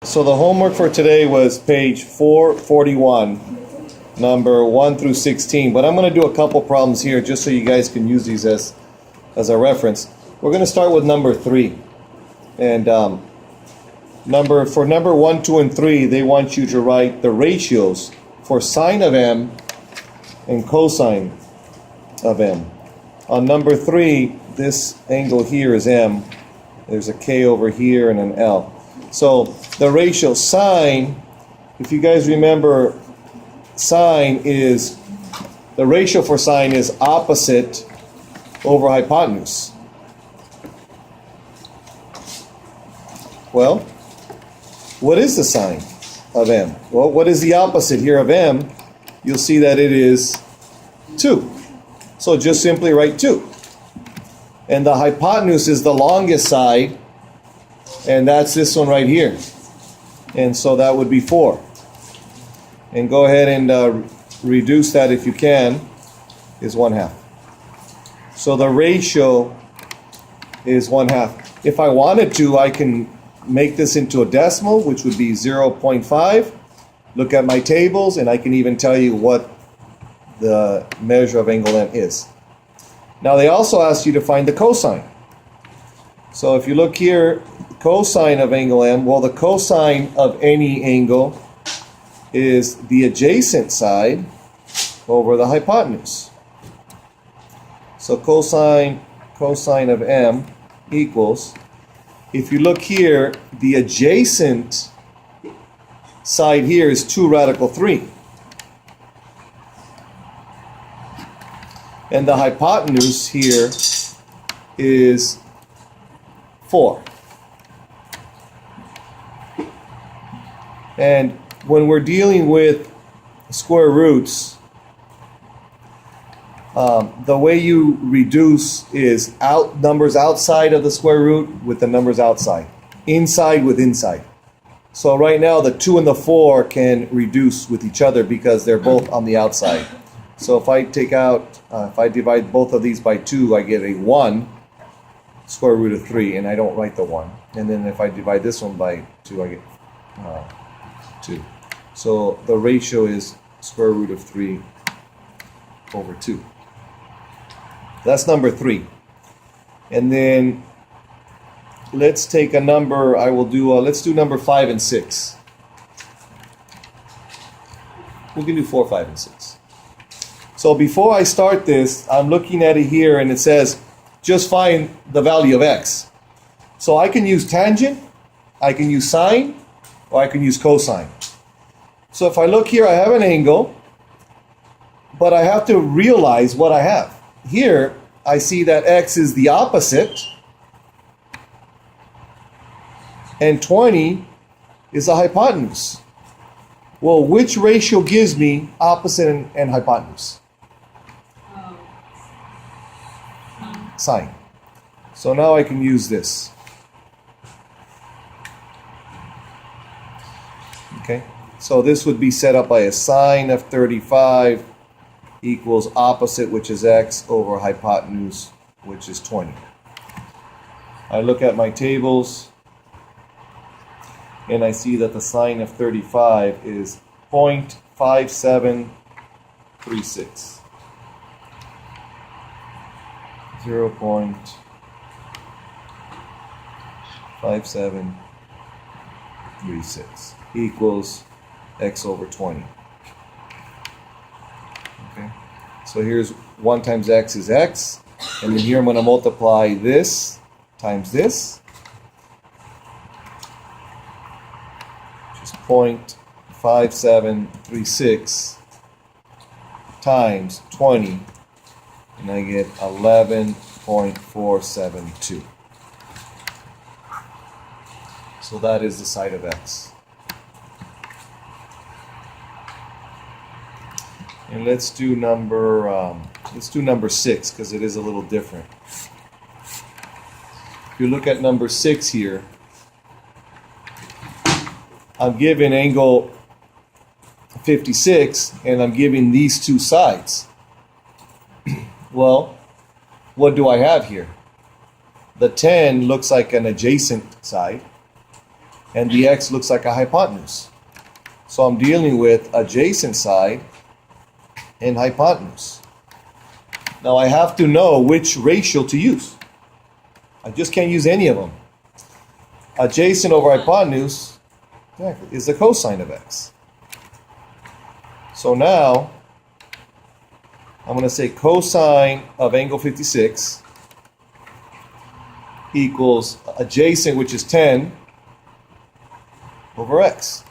So the homework for today was page 441, number 1 through 16. But I'm going to do a couple problems here just so you guys can use these as a reference. We're going to start with number 3. And for number 1, 2, and 3, they want you to write the ratios for sine of m and cosine of m. On number 3, this angle here is m. There's a k over here and an L. So the ratio sine, if you guys remember, the ratio for sine is opposite over hypotenuse. Well, what is the sine of m? Well, what is the opposite here of m? You'll see that it is 2. So just simply write 2. And the hypotenuse is the longest side, and that's this one right here. And so that would be 4. And go ahead and reduce that if you can, is 1/2. So the ratio is 1/2. If I wanted to, I can make this into a decimal, which would be 0.5. Look at my tables, and I can even tell you what the measure of angle M is. Now they also ask you to find the cosine. So if you look here, cosine of angle M, well, the cosine of any angle is the adjacent side over the hypotenuse. So cosine of M equals, if you look here, the adjacent side here is 2 radical 3. And the hypotenuse here is 4. And when we're dealing with square roots, the way you reduce is numbers outside of the square root with the numbers outside, inside with inside. So right now the 2 and the 4 can reduce with each other because they're both on the outside. So if I if I divide both of these by 2, I get a 1 square root of 3, and I don't write the 1. And then if I divide this one by 2, I get 2. So the ratio is square root of 3 over 2. That's number 3. And then let's take a number. Let's do number 5 and 6. We can do 4, 5, and 6. So before I start this, I'm looking at it here, and it says, just find the value of x. So I can use tangent, I can use sine, or I can use cosine. So if I look here, I have an angle, but I have to realize what I have. Here, I see that x is the opposite, and 20 is the hypotenuse. Well, which ratio gives me opposite and hypotenuse? Sine. So now I can use this. Okay, so this would be set up by a sine of 35 equals opposite, which is x, over hypotenuse, which is 20. I look at my tables, and I see that the sine of 35 is 0.5736. 0.5736 equals x over 20. Okay, so here's 1 times x is x, and then here I'm going to multiply this times this, which is 0.5736 times 20, and I get 11.472. So that is the side of x. And let's do number 6, because it is a little different. If you look at number 6 here, I'm given angle 56, and I'm giving these two sides. Well, what do I have here? The 10 looks like an adjacent side, and the x looks like a hypotenuse. So I'm dealing with adjacent side and hypotenuse. Now I have to know which ratio to use. I just can't use any of them. Adjacent over hypotenuse is the cosine of x. So now I'm going to say cosine of angle 56 equals adjacent, which is 10, over x.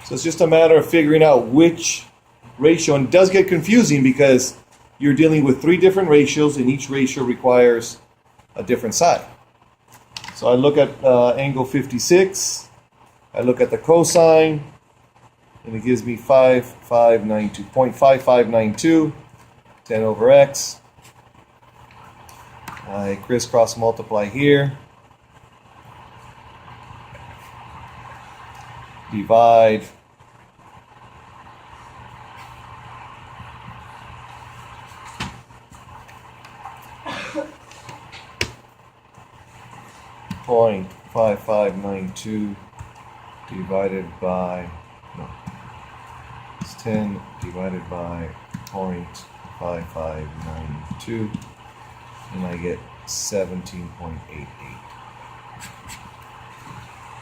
So it's just a matter of figuring out which ratio, and it does get confusing because you're dealing with 3 different ratios, and each ratio requires a different side. So I look at angle 56, I look at the cosine, and it gives me 0.5592, 10 over x. I crisscross multiply here, divide, .5592 divided by, it's 10 divided by 0.5592, and I get 17.88.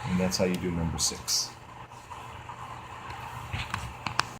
And that's how you do number 6.